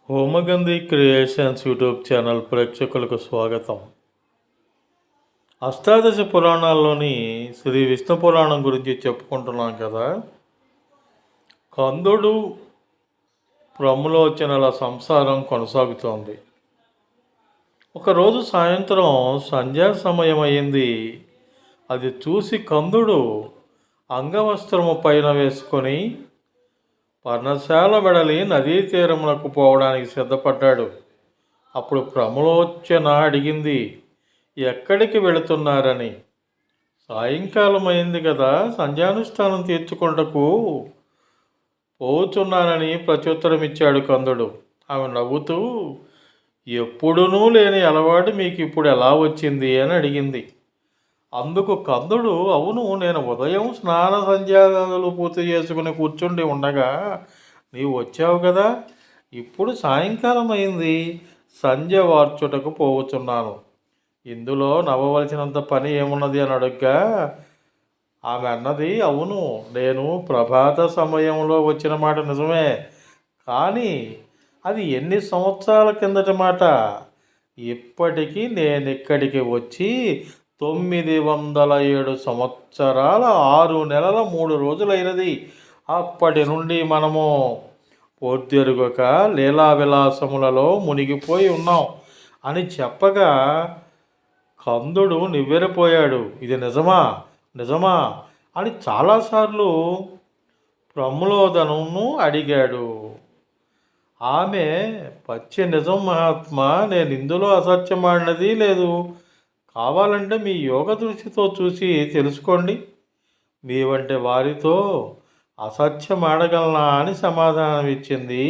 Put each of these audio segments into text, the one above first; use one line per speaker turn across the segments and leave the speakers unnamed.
హోమగంధి creations YouTube channel ప్రేక్షకులకు స్వాగతం. అష్టాదశ పురాణాల్లోని శ్రీ విష్ణు పురాణం గురించి చెప్పుకుంటున్నాం కదా. కందుడు ప్రములోచనల సంసారం కొనసాగుతోంది. ఒకరోజు సాయంత్రం సంధ్యా సమయం అయింది. అది చూసి కందుడు అంగవస్త్రము పైన వేసుకొని పర్ణశాల వెడలి నదీ తీరమునకు పోవడానికి సిద్ధపడ్డాడు. అప్పుడు ప్రములోచన అడిగింది, ఎక్కడికి వెళుతున్నారని. సాయంకాలం అయింది కదా, సంధ్యానుష్ఠానం తీర్చుకుంటకు పోతున్నానని ప్రత్యుత్తరం ఇచ్చాడు కందుడు. ఆమె నవ్వుతూ, ఎప్పుడూనూ లేని అలవాటు మీకు ఇప్పుడు ఎలా వచ్చింది అని అడిగింది. అందుకు కందుడు, అవును, నేను ఉదయం స్నాన సంధ్యాలు పూర్తి చేసుకుని కూర్చుండి ఉండగా నీవు వచ్చావు కదా, ఇప్పుడు సాయంకాలం అయింది, సంధ్య వార్చుటకు పోవచ్చున్నాను. ఇందులో నవ్వవలసినంత పని ఏమున్నది అని అడుగ్గా ఆమె అన్నది, అవును, నేను ప్రభాత సమయంలో వచ్చిన మాట నిజమే, కానీ అది ఎన్ని సంవత్సరాల కిందటి మాట. ఇప్పటికీ నేను ఇక్కడికి వచ్చి 907 సంవత్సరాల 6 నెలల 3 రోజులైనది. అప్పటి నుండి మనము పోర్దెరుగక లీలా విలాసములలో మునిగిపోయి ఉన్నాం అని చెప్పగా కందుడు నివ్వెరపోయాడు. ఇది నిజమా నిజమా అని చాలాసార్లు ప్రమోదను అడిగాడు. ఆమె, పచ్చి నిజం మహాత్మా, నేను ఇందులో అసత్యమాడినది లేదు. కావాలంటే మీ యోగ దృష్టితో చూసి తెలుసుకోండి. మీ వంటి వారితో అసత్యం ఆడగలనా అని సమాధానం ఇచ్చింది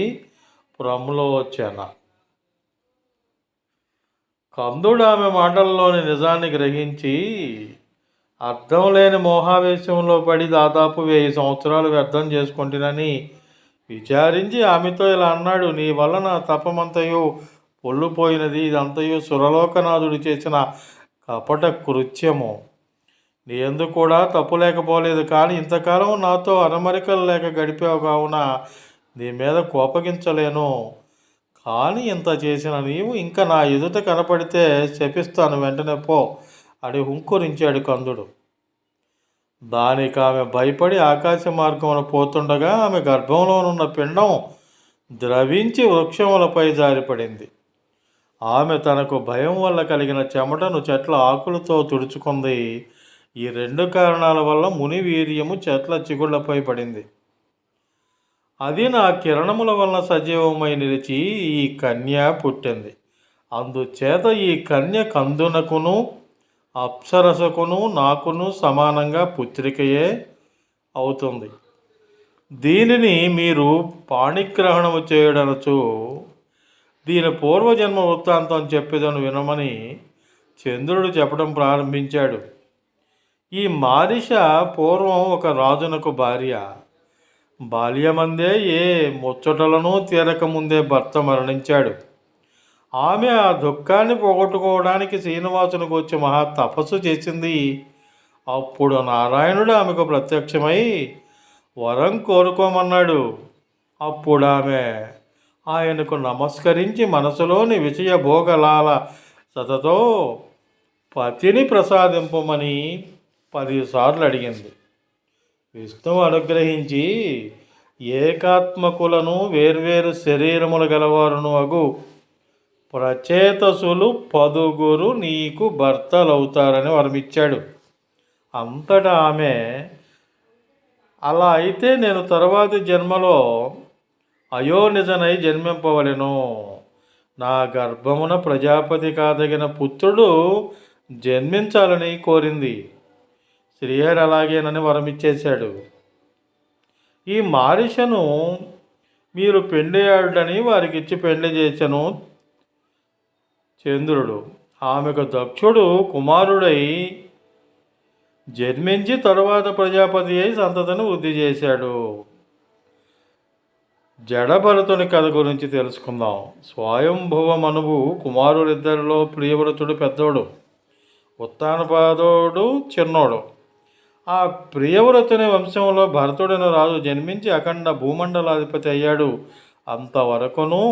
ప్రములోచన. కందుడు ఆమె మాటల్లోని నిజాన్ని గ్రహించి అర్థం లేని మోహావేశంలో పడి దాదాపు 1000 సంవత్సరాలు వ్యర్థం చేసుకుంటునని విచారించి ఆమెతో ఇలా అన్నాడు, నీ వల్ల నా తపమంతయు పొల్లుపోయినది. ఇదంతయు సురలోకనాథుడు చేసిన కపట కృత్యము. నీ ఎందుకు కూడా తప్పు లేకపోలేదు, కానీ ఇంతకాలం నాతో అరమరికలు లేక గడిపావు కావున నీ మీద కోపగించలేను. కానీ ఇంత చేసిన నీవు ఇంకా నా ఎదుట కనపడితే శపిస్తాను, వెంటనే పో అని హుంకరించాడు కందుడు. దానికి ఆమె భయపడి ఆకాశ మార్గమున పోతుండగా ఆమె గర్భంలోనున్న పిండం ద్రవించి వృక్షములపై జారిపడింది. ఆమె తనకు భయం వల్ల కలిగిన చెమటను చెట్ల ఆకులతో తుడుచుకుంది. ఈ 2 కారణాల వల్ల ముని వీర్యము చెట్ల చిగుళ్లపై పడింది. అది నా కిరణముల వలన సజీవమై నిలిచి ఈ కన్య పుట్టింది. అందుచేత ఈ కన్య కందునకును అప్సరసకును నాకును సమానంగా పుత్రికయే అవుతుంది. దీనిని మీరు పాణిగ్రహణము చేయడనచు దీని పూర్వజన్మ వృత్తాంతం చెప్పేదను వినమని చంద్రుడు చెప్పడం ప్రారంభించాడు. ఈ మారిష పూర్వం ఒక రాజునకు భార్య. బాల్యమందే ఏ ముచ్చటలను తీరకముందే భర్త మరణించాడు. ఆమె ఆ దుఃఖాన్ని పోగొట్టుకోవడానికి శ్రీనివాసునికి వచ్చి మహా తపస్సు చేసింది. అప్పుడు నారాయణుడు ఆమెకు ప్రత్యక్షమై వరం కోరుకోమన్నాడు. అప్పుడు ఆమె ఆయనకు నమస్కరించి మనసులోని విషయ భోగలాల సతతో పతిని ప్రసాదింపమని 10 సార్లు అడిగింది. విష్ణువు అనుగ్రహించి ఏకాత్మకులను వేర్వేరు శరీరములు గలవారును అగు ప్రచేతసులు 10 నీకు భర్తలవుతారని వరమిచ్చాడు. అంతటా ఆమె, అలా అయితే నేను తరువాతి జన్మలో అయోనిజనై జన్మింపవలెను. నా గర్భమున ప్రజాపతి కాదగిన పుత్రుడు జన్మించాలని కోరింది. శ్రీహరి అలాగేనని వరమిచ్చేశాడు. ఈ మారిషను మీరు పెండ్లియాడని వారికిచ్చి పెండ్లి చేసెను చంద్రుడు. ఆమెకు దక్షుడు కుమారుడై జన్మించి తరువాత ప్రజాపతి అయి సంతతిని వృద్ధి చేశాడు. జడభరతుని కథ గురించి తెలుసుకుందాం. స్వయంభువ మనువు కుమారులిద్దరిలో ప్రియవ్రతుడు పెద్దోడు, ఉత్తానపాదుడు చిన్నోడు. ఆ ప్రియవ్రతుని వంశంలో భరతుడైన రాజు జన్మించి అఖండ భూమండలాధిపతి అయ్యాడు. అంతవరకును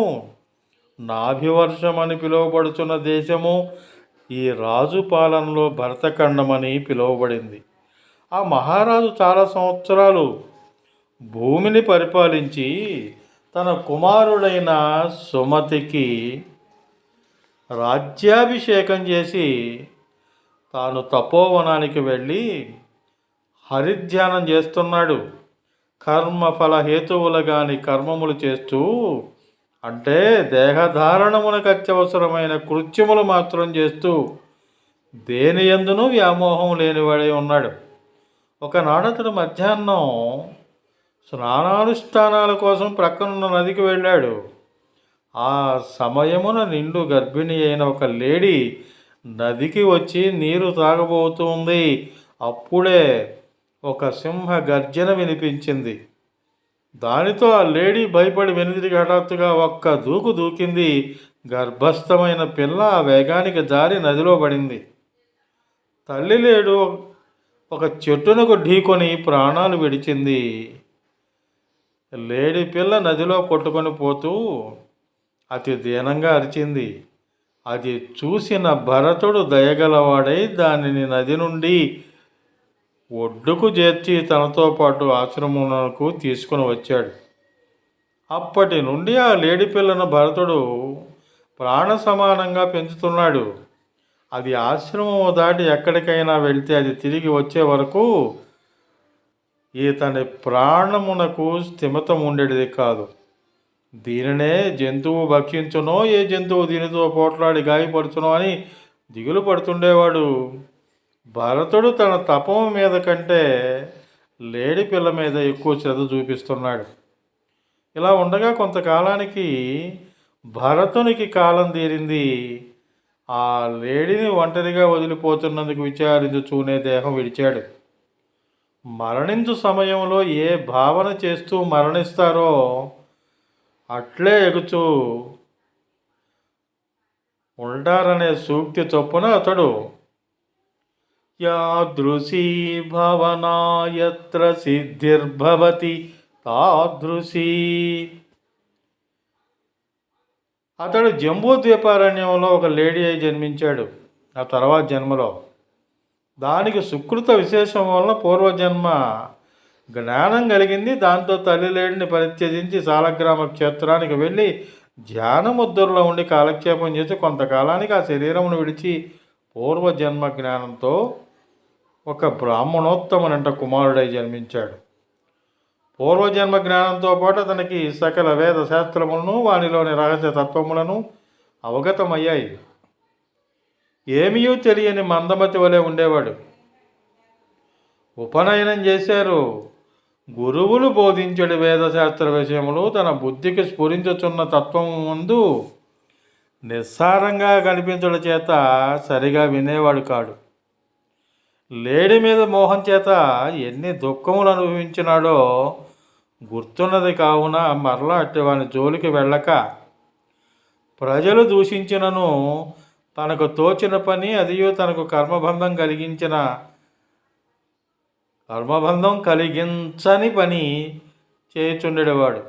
నాభివర్షం అని పిలువబడుచున్న దేశము ఈ రాజు పాలనలో భరతఖండమని పిలువబడింది. ఆ మహారాజు చాలా సంవత్సరాలు భూమిని పరిపాలించి తన కుమారుడైన సుమతికి రాజ్యాభిషేకం చేసి తాను తపోవనానికి వెళ్ళి హరిధ్యానం చేస్తున్నాడు. కర్మఫల హేతువులు గాని కర్మములు చేస్తూ, అంటే దేహధారణమునకు అత్యవసరమైన కృత్యములు మాత్రం చేస్తూ దేని యందునూ వ్యామోహం లేనివాడై ఉన్నాడు. ఒకనాడు అతడు మధ్యాహ్నం స్నానానుష్ఠానాల కోసం ప్రక్కనున్న నదికి వెళ్ళాడు. ఆ సమయమున నిండు గర్భిణి అయిన ఒక లేడీ నదికి వచ్చి నీరు తాగబోతుంది. అప్పుడే ఒక సింహ గర్జన వినిపించింది. దానితో ఆ లేడీ భయపడి వెనుదిరిగి హఠాత్తుగా ఒక్క దూకు దూకింది. గర్భస్థమైన పిల్ల ఆ వేగానికి జారి నదిలో పడింది. తల్లి లేడు ఒక చెట్టునకు ఢీకొని ప్రాణాలు విడిచింది. లేడి పిల్ల నదిలో కొట్టుకొని పోతూ అతి దీనంగా అరిచింది. అది చూసిన భరతుడు దయగలవాడై దానిని నది నుండి ఒడ్డుకు చేర్చి తనతో పాటు ఆశ్రమమునకు తీసుకుని వచ్చాడు. అప్పటి నుండి ఆ లేడి పిల్లను భరతుడు ప్రాణ సమానంగా పెంచుతున్నాడు. అది ఆశ్రమము దాటి ఎక్కడికైనా వెళ్తే అది తిరిగి వచ్చే వరకు ఇతని ప్రాణమునకు స్థిమితం ఉండేది కాదు. దీనినే జంతువు భక్షించునో, ఏ జంతువు దీనితో పోట్లాడి గాయపడుచునో అని దిగులు పడుతుండేవాడు. భరతుడు తన తపము మీద కంటే లేడి పిల్ల మీద ఎక్కువ శ్రద్ధ చూపిస్తున్నాడు. ఇలా ఉండగా కొంతకాలానికి భరతునికి కాలం తీరింది. ఆ లేడిని ఒంటరిగా వదిలిపోతున్నందుకు విచారించుచూనే దేహం విడిచాడు. మరణించు సమయంలో ఏ భావన చేస్తూ మరణిస్తారో అట్లే ఎగుచూ ఉంటారనే సూక్తి చొప్పున అతడు యాదృశీ భవనా యత్ర సిద్ధిర్భవతి తాదృశీ. అతడు జంబూ ద్వీపారణ్యంలో ఒక లేడీ అయి జన్మించాడు. ఆ తర్వాత జన్మలో దానికి సుకృత విశేషం వలన పూర్వజన్మ జ్ఞానం కలిగింది. దాంతో తల్లి లేడిని పరిత్యజించి సాలగ్రామ క్షేత్రానికి వెళ్ళి ధ్యానముద్రలో ఉండి కాలక్షేపం చేసి కొంతకాలానికి ఆ శరీరమును విడిచి పూర్వజన్మ జ్ఞానంతో ఒక బ్రాహ్మణోత్తమునంట కుమారుడై జన్మించాడు. పూర్వజన్మ జ్ఞానంతో పాటు అతనికి సకల వేద శాస్త్రములను వానిలోని రహస్య తత్వములను అవగతమయ్యాయి. ఏమీ తెలియని మందమతి వలె ఉండేవాడు. ఉపనయనం చేశారు. గురువులు బోధించడి వేదశాస్త్ర విషయములు తన బుద్ధికి స్ఫురించుచున్న తత్వము ముందు నిస్సారంగా కనిపించడం చేత సరిగా వినేవాడు కాడు. లేడి మీద మోహం చేత ఎన్ని దుఃఖములు అనుభవించినాడో గుర్తున్నది. కావున మరలా అట్టివాని జోలికి వెళ్ళక ప్రజలు దూషించినను తనకు తోచిన పని అదియో తనకు కర్మబంధం కలిగించని పని చేయుచుండేవాడు.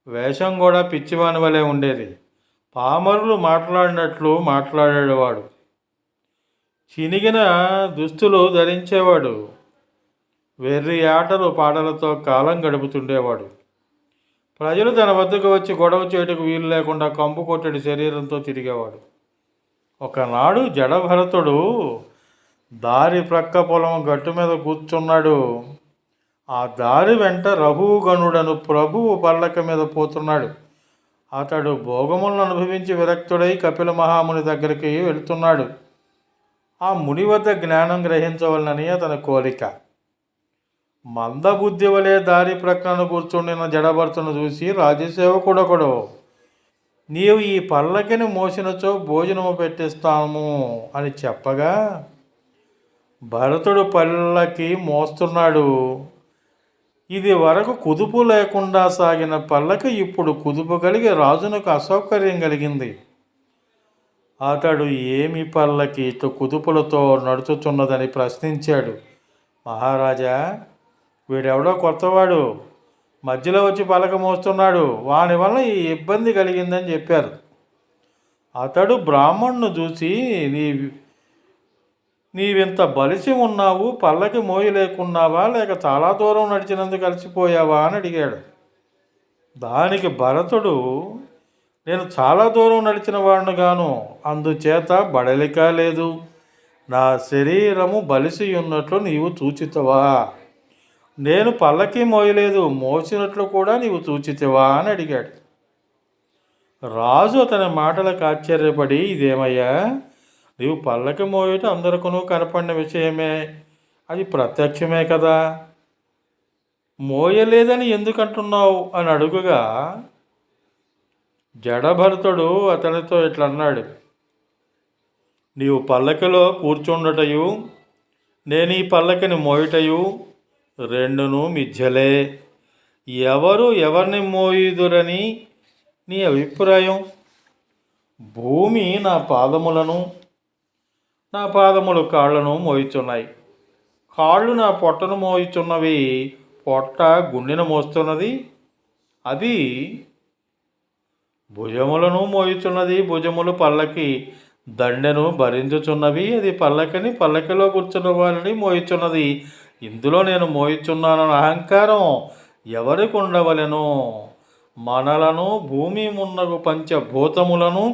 వేషం కూడా పిచ్చివాని వలె ఉండేది. పామరులు మాట్లాడినట్లు మాట్లాడేవాడు. చినిగిన దుస్తులు ధరించేవాడు. వెర్రి ఆటలు పాటలతో కాలం గడుపుతుండేవాడు. ప్రజలు తన వద్దకు వచ్చి గొడవ చేయటకు వీలు లేకుండా కంపు కొట్టడి శరీరంతో తిరిగేవాడు. ఒకనాడు జడభరతుడు దారి ప్రక్క పొలం గట్టు మీద కూర్చున్నాడు. ఆ దారి వెంట రఘుగణుడను ప్రభువు పల్లక మీద పోతున్నాడు. అతడు భోగములను అనుభవించి విరక్తుడై కపిల మహాముని దగ్గరికి వెళుతున్నాడు. ఆ ముని వద్ద జ్ఞానం గ్రహించవలనని అతని కోరిక. మందబుద్ధి వలె దారి ప్రక్కన కూర్చుండిన జడభరతును చూసి రాజసేవకుడొకడు, నీవు ఈ పల్లకిని మోసినచో భోజనము పెట్టిస్తాము అని చెప్పగా భరతుడు పల్లకి మోస్తున్నాడు. ఇది వరకు కుదుపు లేకుండా సాగిన పల్లకి ఇప్పుడు కుదుపు కలిగి రాజునకు అసౌకర్యం కలిగింది. అతడు ఏమి పల్లకి ఇటు కుదుపులతో నడుచుచున్నదని ప్రశ్నించాడు. మహారాజా, వీడెవడో కొత్తవాడు మధ్యలో వచ్చి పలక మోస్తున్నాడు, వాని వల్ల ఈ ఇబ్బంది కలిగిందని చెప్పారు. అతడు బ్రాహ్మణ్ణు చూసి, నీవింత బలిసి ఉన్నావు, పల్లకి మోయలేకున్నావా, లేక చాలా దూరం నడిచినందుకు కలిసిపోయావా అని అడిగాడు. దానికి భరతుడు, నేను చాలా దూరం నడిచిన వాడిని గాను, అందుచేత బడలిక లేదు. నా శరీరము బలిసి ఉన్నట్లు నీవు చూచితవా? నేను పల్లకి మోయలేదు, మోసినట్లు కూడా నీవు చూచితివా అని అడిగాడు. రాజు అతని మాటలకు ఆశ్చర్యపడి, ఇదేమయ్యా, నీవు పల్లకి మోయట అందరికీ కనపడిన విషయమే, అది ప్రత్యక్షమే కదా, మోయలేదని ఎందుకంటున్నావు అని అడుగుగా, జడభరతుడు అతనితో ఇట్లన్నాడు, నీవు పల్లకిలో కూర్చుండటయు నేను ఈ పల్లకిని మోయుటయు రెండును మిథ్యలే. ఎవరు ఎవరిని మోయుదురని నీ అభిప్రాయం? భూమి నా పాదములను, నా పాదములు కాళ్లను మోయిచున్నాయి. కాళ్ళు నా పొట్టను మోయిచున్నవి, పొట్ట గుండెను మోస్తున్నది. అది భుజములను మోయిచున్నది, భుజములు పల్లకి దండెను భరించుచున్నవి. అది పల్లకిని, పల్లకిలో కూర్చున్న వారిని మోయిచున్నది. ఇందులో నేను మోయిచున్నానన్న అహంకారం ఎవరికి ఉండవలెను? మనలను, భూమి మున్నగు పంచభూతములను,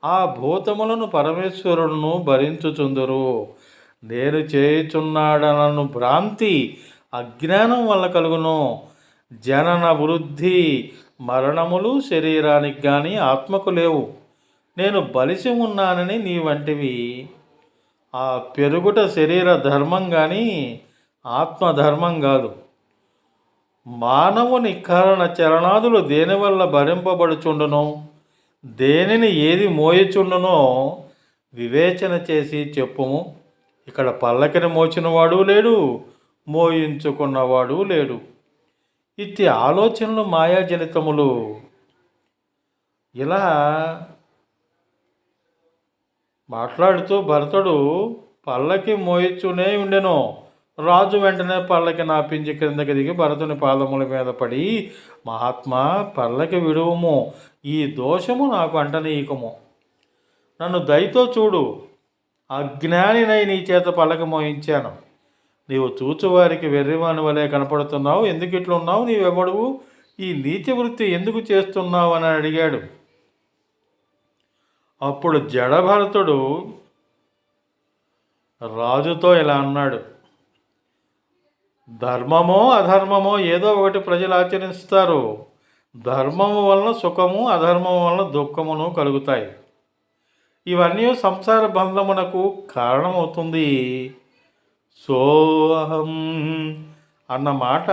ఆ భూతములను పరమేశ్వరులను భరించుచుందురు. నేను చేయుచున్నాడనను భ్రాంతి అజ్ఞానం వల్ల కలుగును. జనన వృద్ధి మరణములు శరీరానికి కానీ ఆత్మకు లేవు. నేను బలిసి ఉన్నానని నీ వంటివి. ఆ పెరుగుట శరీర ధర్మం కానీ ఆత్మధర్మం కాదు. మానవుని కారణ చరణాదులు దేనివల్ల భరింపబడుచుండునో, దేనిని ఏది మోయచుండునో వివేచన చేసి చెప్పుము. ఇక్కడ పల్లకిని మోచినవాడు లేడు, మోయించుకున్నవాడు లేడు. ఇట్టి ఆలోచనలు మాయాజనితములు. ఇలా మాట్లాడుతూ భరతుడు పల్లకి మోయిచునే ఉండెను. రాజు వెంటనే పల్లకి నాపించి క్రిందకి దిగి భరతుని పాదముల మీద పడి, మహాత్మా, పల్లకి విడువుము, ఈ దోషము నాకు అంటనీయకము. నన్ను దయతో చూడు, అజ్ఞానినై నీ చేత పల్లకి మోయించాను. నీవు చూచువారికి వెర్రివాని వలె కనపడుతున్నావు. ఎందుకు ఇట్లున్నావు? నీవెవడువు? ఈ నీతి వృత్తి ఎందుకు చేస్తున్నావు అని అడిగాడు. అప్పుడు జడభరతుడు రాజుతో ఇలా అన్నాడు, ధర్మమో అధర్మమో ఏదో ఒకటి ప్రజలు ఆచరిస్తారు. ధర్మము వలన సుఖము, అధర్మము వలన దుఃఖమును కలుగుతాయి. ఇవన్నీ సంసార బంధమునకు కారణమవుతుంది. సోహం అన్న మాట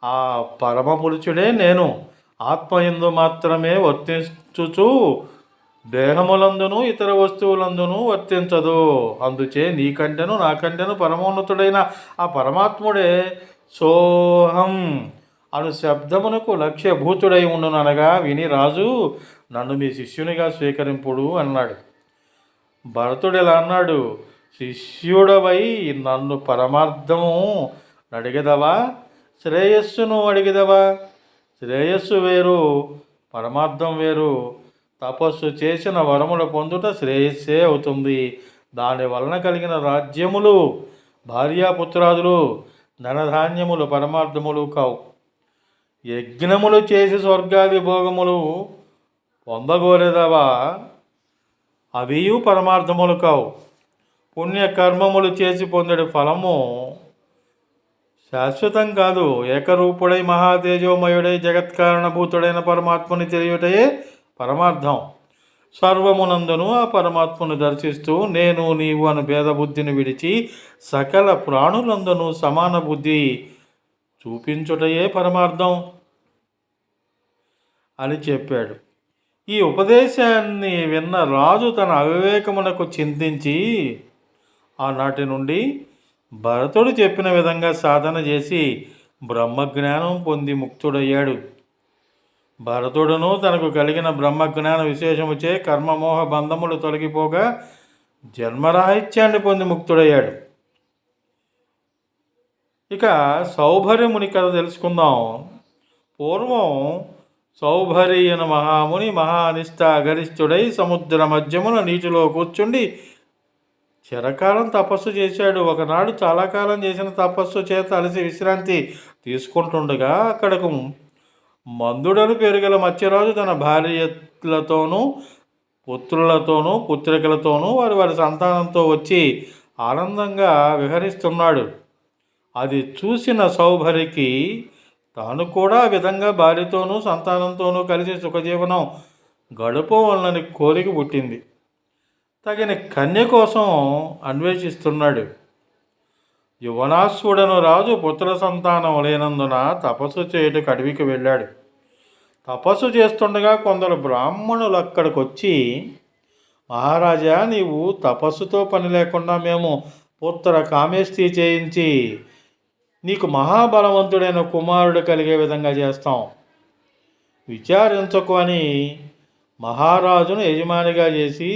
ఆ పరమపురుషుడే నేను ఆత్మయందు మాత్రమే వర్తించుచు దేహములందును ఇతర వస్తువులందును వర్తించదు. అందుచే నీకంటెను నాకంటెను పరమోన్నతుడైన ఆ పరమాత్ముడే సోహం అను శబ్దమునకు లక్ష్యభూతుడై ఉండుననగా విని రాజు, నన్ను మీ శిష్యునిగా స్వీకరింపుడు అన్నాడు. భరతుడు ఇలా అన్నాడు, శిష్యుడవై నన్ను పరమార్థము అడిగదవా, శ్రేయస్సును అడిగదవా? శ్రేయస్సు వేరు, పరమార్థం వేరు. తపస్సు చేసిన వరములు పొందుట శ్రేయస్సే అవుతుంది. దాని వలన కలిగిన రాజ్యములు, భార్యాపుత్రాదులు, ధనధాన్యములు పరమార్థములు కావు. యజ్ఞములు చేసి స్వర్గాది భోగములు పొందగోరేదవా, అవియు పరమార్థములు కావు. పుణ్యకర్మములు చేసి పొందడి ఫలము శాశ్వతం కాదు. ఏకరూపుడై మహాతేజోమయుడై జగత్కారణభూతుడైన పరమాత్మని తెలియటయే పరమార్థం. సర్వమునందును ఆ పరమాత్మను దర్శిస్తూ నేను నీవు అను భేదబుద్ధిని విడిచి సకల ప్రాణులందును సమాన బుద్ధి చూపించుటయే పరమార్థం అని చెప్పాడు. ఈ ఉపదేశాన్ని విన్న రాజు తన అవివేకమునకు చింతించి ఆనాటి నుండి భరతుడు చెప్పిన విధంగా సాధన చేసి బ్రహ్మజ్ఞానం పొంది ముక్తుడయ్యాడు. భరతుడును తనకు కలిగిన బ్రహ్మజ్ఞాన విశేషముచే కర్మమోహ బంధములు తొలగిపోగా జన్మరాహిత్యాన్ని పొంది ముక్తుడయ్యాడు. ఇక సౌభర్యముని కథ తెలుసుకుందాం. పూర్వం సౌభరి అను మహాముని మహానిష్ట గరిష్ఠుడై సముద్ర మధ్యమున నీటిలో కూర్చుండి చిరకాలం తపస్సు చేశాడు. ఒకనాడు చాలా కాలం చేసిన తపస్సు చేత అలసి విశ్రాంతి తీసుకుంటుండగా అక్కడకు మందుడను పేరుగల మత్స్యరాజు తన భార్యలతోనూ పుత్రులతోనూ పుత్రికలతోనూ వారి వారి సంతానంతో వచ్చి ఆనందంగా విహరిస్తున్నాడు. అది చూసిన సౌభరికి తాను కూడా ఆ విధంగా భార్యతోనూ సంతానంతోనూ కలిసి సుఖజీవనం గడపవలనని కోరిక పుట్టింది. తగిన కన్య కోసం అన్వేషిస్తున్నాడు. యువనాశ్వుడను రాజు పుత్ర సంతానం లేనందున తపస్సు చేయుటకు అడవికి వెళ్ళాడు. తపస్సు చేస్తుండగా కొందరు బ్రాహ్మణులు అక్కడికి వచ్చి, మహారాజా, నీవు తపస్సుతో పని లేకుండా మేము పుత్ర కామేష్టి చేయించి నీకు మహాబలవంతుడైన కుమారుడు కలిగే విధంగా చేస్తాం, విచారించకు అని మహారాజును యజమానిగా చేసి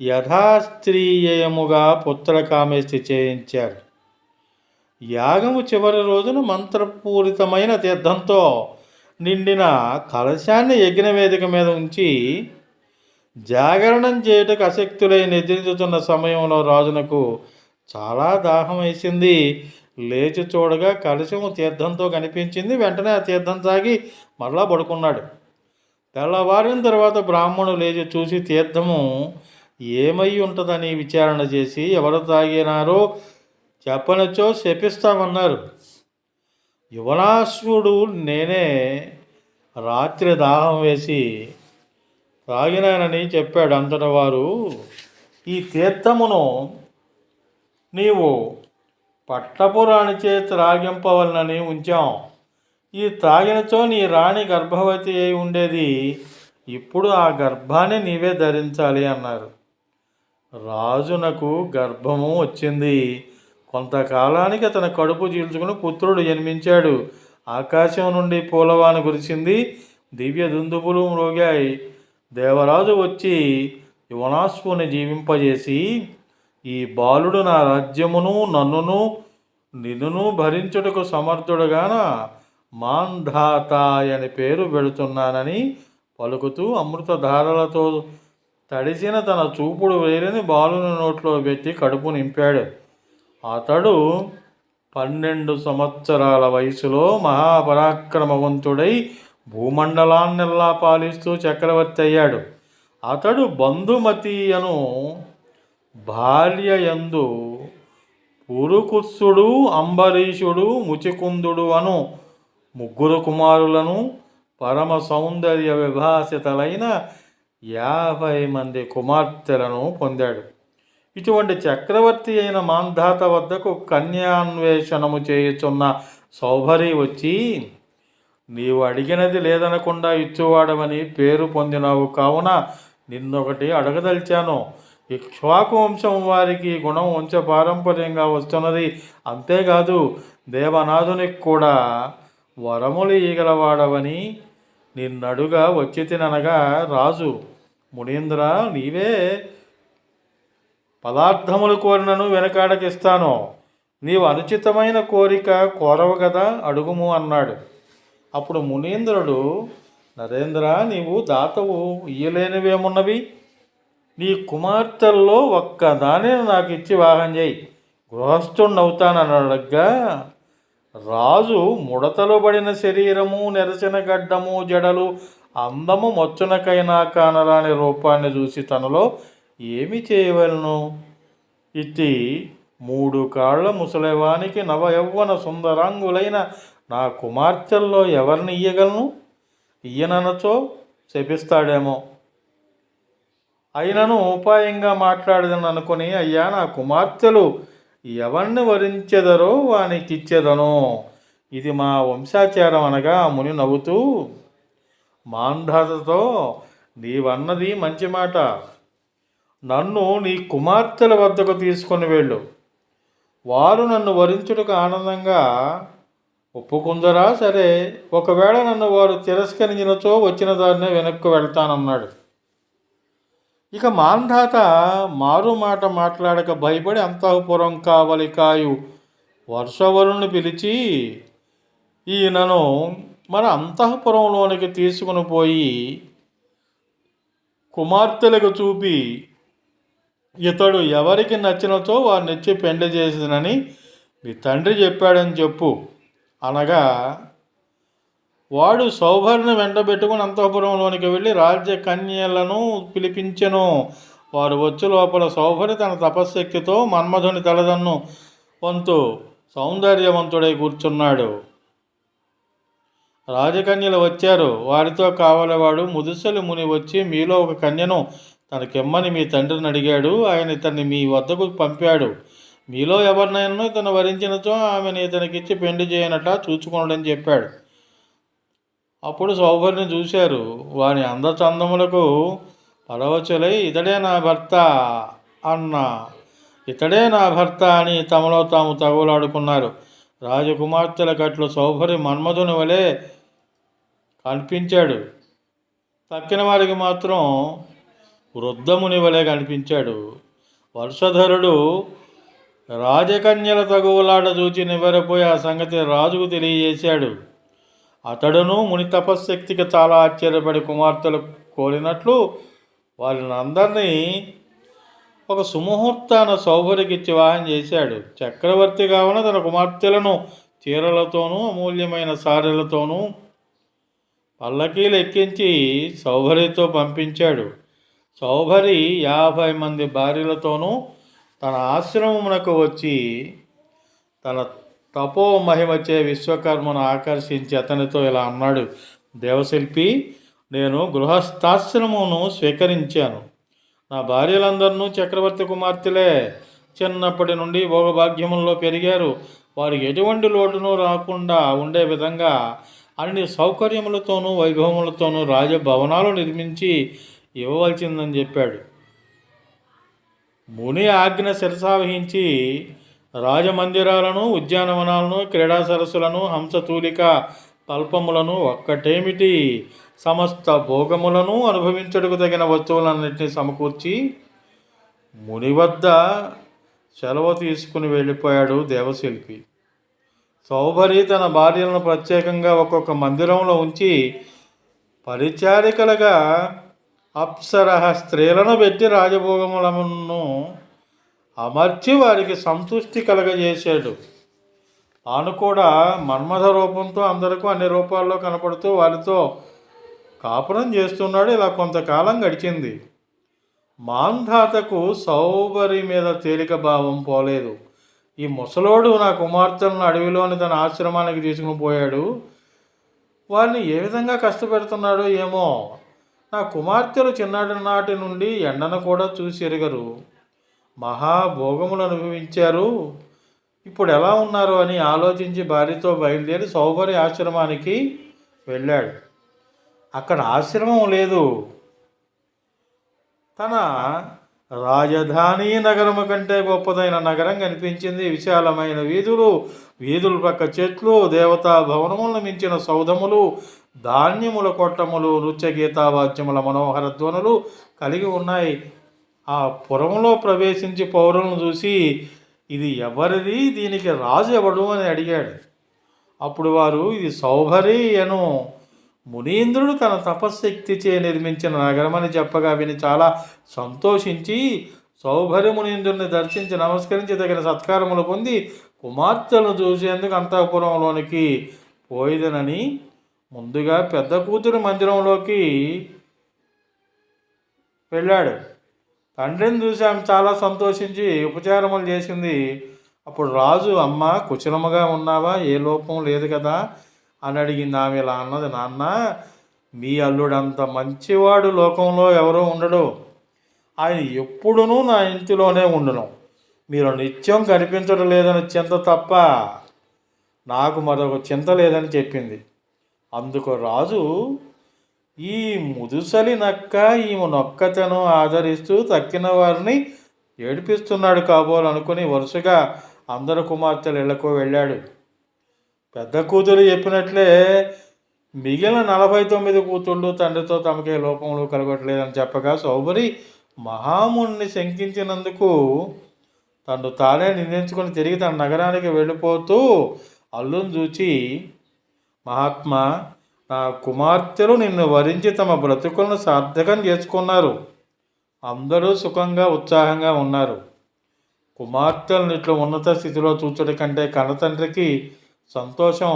యథాస్త్రీయముగా పుత్ర కామేష్టి చేయించారు. యాగము చివరి రోజున మంత్రపూరితమైన తీర్థంతో నిండిన కలశాన్ని యజ్ఞవేదిక మీద ఉంచి జాగరణం చేయుటకు అశక్తులై నిద్రించుతున్న సమయంలో రాజునకు చాలా దాహం వేసింది. లేచి చూడగా కలశము తీర్థంతో కనిపించింది. వెంటనే ఆ తీర్థం తాగి మరలా పడుకున్నాడు. తెల్లవారిన తర్వాత బ్రాహ్మణులు లేచి చూసి తీర్థము ఏమై ఉంటుందని విచారణ చేసి ఎవరు తాగినారో చెప్పనచ్చో శపిస్తామన్నారు. యువనాశ్వుడు నేనే రాత్రి దాహం వేసి తాగినానని చెప్పాడు. అంతట వారు, ఈ తీర్థమును నీవు పట్టపు రాణిచే త్రాగింపవలనని ఉంచాం. ఈ తాగినచో నీ రాణి గర్భవతి అయి ఉండేది. ఇప్పుడు ఆ గర్భాన్ని నీవే ధరించాలి అన్నారు. రాజునకు గర్భము వచ్చింది. కొంతకాలానికి అతని కడుపు చీల్చుకుని పుత్రుడు జన్మించాడు. ఆకాశం నుండి పూలవాన కురిసింది. దివ్య దుందుబులు మ్రోగాయి. దేవరాజు వచ్చి యువనాశ్వుని జీవింపజేసి, ఈ బాలుడు నా రాజ్యమును నన్నును నిన్నును భరించుటకు సమర్థుడుగాన మాంధాత అని పేరు పెడుతున్నానని పలుకుతూ అమృతధారలతో తడిసిన తన చూపుడు వేలిని బాలుని నోట్లో పెట్టి కడుపు నింపాడు. అతడు 12 సంవత్సరాల వయసులో మహాపరాక్రమవంతుడై భూమండలాన్నెల్లా పాలిస్తూ చక్రవర్తి అయ్యాడు. అతడు బంధుమతి అను భార్య యందు పురుకుత్సుడు, అంబరీషుడు, ముచికుందుడు అను 3 కుమారులను, పరమ సౌందర్య విభాసితలైన 50 మంది కుమార్తెలను పొందాడు. ఇటువంటి చక్రవర్తి అయిన మాంధాత వద్దకు కన్యాన్వేషణము చేయుచున్న సౌభరి వచ్చి, నీవు అడిగినది లేదనకుండా ఇచ్చువాడమని పేరు పొందినావు కావున నిన్నొకటి అడగదలిచాను. ఇక్ష్వాకు వంశం వారికి గుణం వంశ పారంపర్యంగా వస్తున్నది. అంతేకాదు దేవనాథునికి కూడా వరములు ఈగలవాడవని నిన్నడుగా వచ్చి తిననగా రాజు, మునీంద్ర, నీవే పదార్థములు కోరినను వెనకాడకిస్తాను. నీవు అనుచితమైన కోరిక కోరవు కదా, అడుగుము అన్నాడు. అప్పుడు మునీంద్రుడు, నరేంద్ర, నీవు దాతవు, ఇయ్యలేనివేమున్నవి? నీ కుమార్తెల్లో ఒక్కదానిని నాకు ఇచ్చి వివాహం చేయి, గృహస్థుణ్ణవుతాననడగ్గా రాజు ముడతలు పడిన శరీరము, నెరసిన గడ్డము, జడలు, అందము మొచ్చునకైనా కానరాని రూపాన్ని చూసి తనలో ఏమి చేయవలను? ఇట్టి 3 కాళ్ల ముసలివానికి నవయౌవన సుందరాంగులైన నా కుమార్తెల్లో ఎవరిని ఇయ్యగలను? ఇయ్యననచో శపిస్తాడేమో. అయినను ఉపాయంగా మాట్లాడదని అనుకుని, అయ్యా, నా కుమార్తెలు ఎవరిని వరించెదరో వానికిచ్చేదను. ఇది మా వంశాచారం అనగా ముని నవ్వుతూ మాంధాతతో, నీవన్నది మంచి మాట. నన్ను నీ కుమార్తెల వద్దకు తీసుకొని వెళ్ళు. వారు నన్ను వరించుటకు ఆనందంగా ఒప్పుకుందరా? సరే, ఒకవేళ నన్ను వారు తిరస్కరించినచో వచ్చిన దారినే వెనక్కు వెళ్తానన్నాడు. ఇక మాంధాత మారు మాట మాట్లాడక భయపడి అంతఃపురం కావలి కాయు వర్షవరుణ్ణి పిలిచి, ఈయనను మన అంతఃపురంలోనికి తీసుకుని పోయి కుమార్తెలకు చూపి ఇతడు ఎవరికి నచ్చినతో వారినిచ్చి పెండ్లి చేసినని మీ తండ్రి చెప్పాడని చెప్పు అనగా, వాడు సౌభరిని వెంటబెట్టుకుని అంతఃపురంలోనికి వెళ్ళి రాజ్య కన్యలను పిలిపించెను. వారు వచ్చి లోపల సౌభరి తన తపశ్శక్తితో మన్మధుని తలదన్ను వంతు సౌందర్యవంతుడై కూర్చున్నాడు. రాజకన్యలు వచ్చారు. వారితో కావలవాడు ముదుసలి ముని వచ్చి, మీలో ఒక కన్యను తనకిమ్మని మీ తండ్రిని అడిగాడు. ఆయన ఇతన్ని మీ వద్దకు పంపాడు. మీలో ఎవరినైనా ఇతను వరించినచో ఆమెను ఇతనికిచ్చి పెండి చేయనట్లా చూచుకోనడని చెప్పాడు. అప్పుడు సౌభరిని చూశారు. వారి అందచందములకు పరవశులై ఇతడే నా భర్త అని తమలో తాము తగులాడుకున్నారు. రాజకుమార్తెల కట్లు సౌభరి మన్మధుని వలె కనిపించాడు. తక్కిన వారికి మాత్రం వృద్ధముని వలె కనిపించాడు. వర్షధరుడు రాజకన్యల తగువలాట చూచి నివ్వెరపోయి ఆ సంగతి రాజుకు తెలియజేశాడు. అతడును ముని తపశ్శక్తికి చాలా ఆశ్చర్యపడి కుమార్తెలు కోరినట్లు వారిని అందరినీ ఒక సుముహూర్తాన సౌభరికిచ్చి వివాహం చేశాడు. చక్రవర్తి కావున తన కుమార్తెలను చీరలతోనూ అమూల్యమైన సారెలతోనూ పల్లకీలు ఎక్కించి సౌభరితో పంపించాడు. సౌభరి 50 మంది భార్యలతోనూ తన ఆశ్రమమునకు వచ్చి తన తపో మహిమచే విశ్వకర్మను ఆకర్షించి అతనితో ఇలా అన్నాడు, దేవశిల్పి, నేను గృహస్థాశ్రమమును స్వీకరించాను. నా భార్యలందరినూ చక్రవర్తి కుమార్తెలే. చిన్నప్పటి నుండి భోగభాగ్యముల్లో పెరిగారు. వారికి ఎటువంటి లోటును రాకుండా ఉండే విధంగా అన్ని సౌకర్యములతోనూ వైభవములతోనూ రాజభవనాలు నిర్మించి ఇవ్వవలసిందని చెప్పాడు. ముని ఆజ్ఞ శిరసావహించి రాజమందిరాలను, ఉద్యానవనాలను, క్రీడా సరస్సులను, హంసతూలిక కల్పములను ఒక్కటేమిటి సమస్త భోగములను అనుభవించడానికి తగిన వస్తువులన్నింటినీ సమకూర్చి ముని వద్ద సెలవు తీసుకుని వెళ్ళిపోయాడు దేవశిల్పి. సౌభరి తన భార్యలను ప్రత్యేకంగా ఒక్కొక్క మందిరంలో ఉంచి పరిచారికలుగా అప్సరహ స్త్రీలను పెట్టి రాజభోగములను అమర్చి వారికి సంతృష్టి కలగజేశాడు. తాను కూడా మన్మథ రూపంతో అందరికీ అన్ని రూపాల్లో కనపడుతూ వారితో కాపురం చేస్తున్నాడు. ఇలా కొంతకాలం గడిచింది. మాంధాతకు సౌభరి మీద తేలిక భావం పోలేదు. ఈ ముసలోడు నా కుమార్తెలను అడవిలోని తన ఆశ్రమానికి తీసుకుని పోయాడు. వారిని ఏ విధంగా కష్టపెడుతున్నాడో ఏమో. నా కుమార్తెలు చిన్నటి నాటి నుండి ఎండను కూడా చూసి ఎరగరు. మహాభోగములు అనుభవించారు. ఇప్పుడు ఎలా ఉన్నారు అని ఆలోచించి భార్యతో బయలుదేరి సౌభరి ఆశ్రమానికి వెళ్ళాడు. అక్కడ ఆశ్రమం లేదు. తన రాజధాని నగరము కంటే గొప్పదైన నగరం కనిపించింది. విశాలమైన వీధుల పక్క చెట్లు, దేవతా భవనములను మించిన సౌధములు, ధాన్యముల కొట్టములు, నృత్య గీతావాద్యముల మనోహర ధ్వనులు కలిగి ఉన్నాయి. ఆ పురంలో ప్రవేశించి పౌరులను చూసి, ఇది ఎవరిది, దీనికి రాజు ఎవడు అని అడిగాడు. అప్పుడు వారు, ఇది సౌభరి అను మునీంద్రుడు తన తపశ్శక్తిచే నిర్మించిన నగరమని చెప్పగా విని చాలా సంతోషించి సౌభరి మునీంద్రుడిని దర్శించి నమస్కరించి తగిన సత్కారములు పొంది కుమార్తెలను చూసేందుకు అంతఃపురంలోనికి పోయిదనని ముందుగా పెద్ద కూతురు మందిరంలోకి వెళ్ళాడు. తండ్రిని చూసి ఆమె చాలా సంతోషించి ఉపచారములు చేసింది. అప్పుడు రాజు, అమ్మ కుశలముగా ఉన్నావా, ఏ లోపం లేదు కదా అని అడిగింది. ఆమె ఇలా అన్నది, నాన్న, మీ అల్లుడంత మంచివాడు లోకంలో ఎవరో ఉండడు. ఆయన ఎప్పుడునూ నా ఇంటిలోనే ఉండును. మీరు నిత్యం కనిపించడం లేదని చింత తప్ప నాకు మరొక చింత లేదని చెప్పింది. అందుకు రాజు, ఈ ముదుసలి నక్క ఈమె నొక్కతను ఆదరిస్తూ తక్కిన వారిని ఏడిపిస్తున్నాడు కాబోలనుకుని వరుసగా అందరు కుమార్తెలు ఇళ్లకు వెళ్ళాడు. పెద్ద కూతురు చెప్పినట్లే మిగిలిన 49 కూతుళ్ళు తండ్రితో తమకే లోపములు కలగట్లేదని చెప్పగా సౌభరి మహాముని శంకించినందుకు తను తానే నిందించుకొని తిరిగి తన నగరానికి వెళ్ళిపోతూ అల్లుని చూచి, మహాత్మా, నా కుమార్తెలు నిన్ను వరించి తమ బ్రతుకులను సార్థకం చేసుకున్నారు. అందరూ సుఖంగా ఉత్సాహంగా ఉన్నారు. కుమార్తెలను ఇట్లా ఉన్నత స్థితిలో చూచడం కంటే కన్నతండ్రికి సంతోషం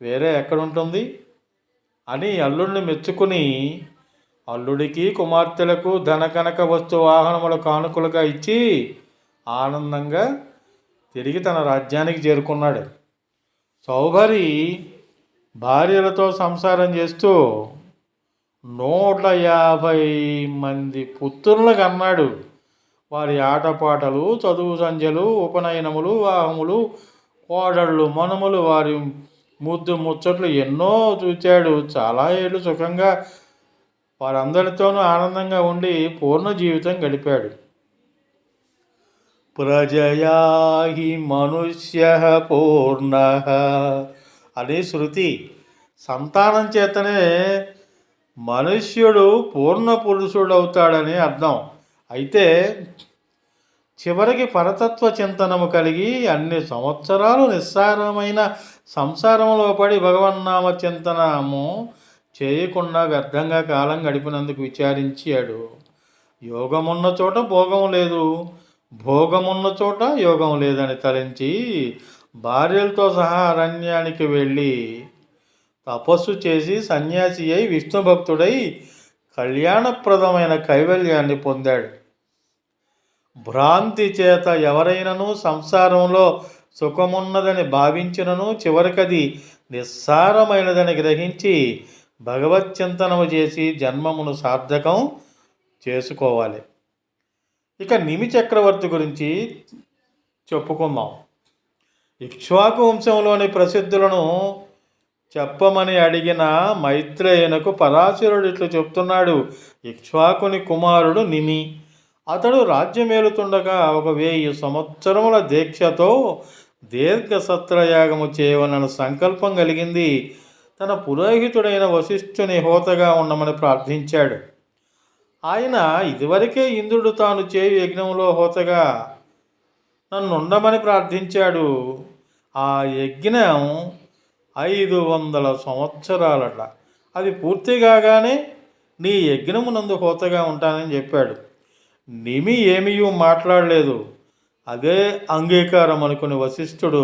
వేరే ఎక్కడుంటుంది అని అల్లుడిని మెచ్చుకుని అల్లుడికి కుమార్తెలకు ధన కనక వస్తు వాహనముల కానుకలుగా ఇచ్చి ఆనందంగా తిరిగి తన రాజ్యానికి చేరుకున్నాడు. సౌభరి భార్యలతో సంసారం చేస్తూ 150 మంది పుత్రులను కన్నాడు. వారి ఆటపాటలు, చదువు సంధ్యలు, ఉపనయనములు, వివాహములు, కోడళ్ళు, మనుమలు, వారి ముద్దు ముచ్చట్లు ఎన్నో చూచాడు. చాలా ఏళ్ళు సుఖంగా వారందరితోనూ ఆనందంగా ఉండి పూర్ణ జీవితం గడిపాడు. ప్రజయా హి మనుష్య పూర్ణ అనే శృతి. సంతానం చేతనే మనుష్యుడు పూర్ణ పురుషుడు అవుతాడని అర్థం. అయితే చివరికి పరతత్వ చింతనము కలిగి అన్ని సంవత్సరాలు నిస్సారమైన సంసారంలో పడి భగవన్నామ చింతనము చేయకుండా వ్యర్థంగా కాలం గడిపినందుకు విచారించాడు. యోగమున్న చోట భోగం లేదు, భోగమున్న చోట యోగం లేదని తలంచి భార్యలతో సహా అరణ్యానికి వెళ్ళి తపస్సు చేసి సన్యాసి అయి విష్ణు భక్తుడై కళ్యాణప్రదమైన కైవల్యాన్ని పొందాడు. భ్రాంతి చేత ఎవరైనను సంసారంలో సుఖమున్నదని భావించినను చివరికది నిస్సారమైనదని గ్రహించి భగవచ్చింతనము చేసి జన్మమును సార్థకం చేసుకోవాలి. ఇక నిమి చక్రవర్తి గురించి చెప్పుకుందాం. ఇక్ష్వాకు వంశంలోని ప్రసిద్ధులను చెప్పమని అడిగిన మైత్రేయునకు పరాశరుడు ఇట్లు చెప్తున్నాడు. ఇక్ష్వాకుని కుమారుడు నిమి. అతడు రాజ్యమేలుతుండగా 1000 సంవత్సరముల దీక్షతో దీర్ఘ సత్రయాగము చేయవలన సంకల్పం కలిగింది. తన పురోహితుడైన వశిష్ఠుని హోతగా ఉండమని ప్రార్థించాడు. ఆయన ఇదివరకే ఇంద్రుడు తాను చేయు యజ్ఞంలో హోతగా నన్నుండమని ప్రార్థించాడు. ఆ యజ్ఞం 500 సంవత్సరాలట. అది పూర్తి కాగానే నీ యజ్ఞమునందు హోతగా ఉంటానని చెప్పాడు. నిమి ఏమీ మాట్లాడలేదు. అదే అంగీకారం అనుకుని వశిష్ఠుడు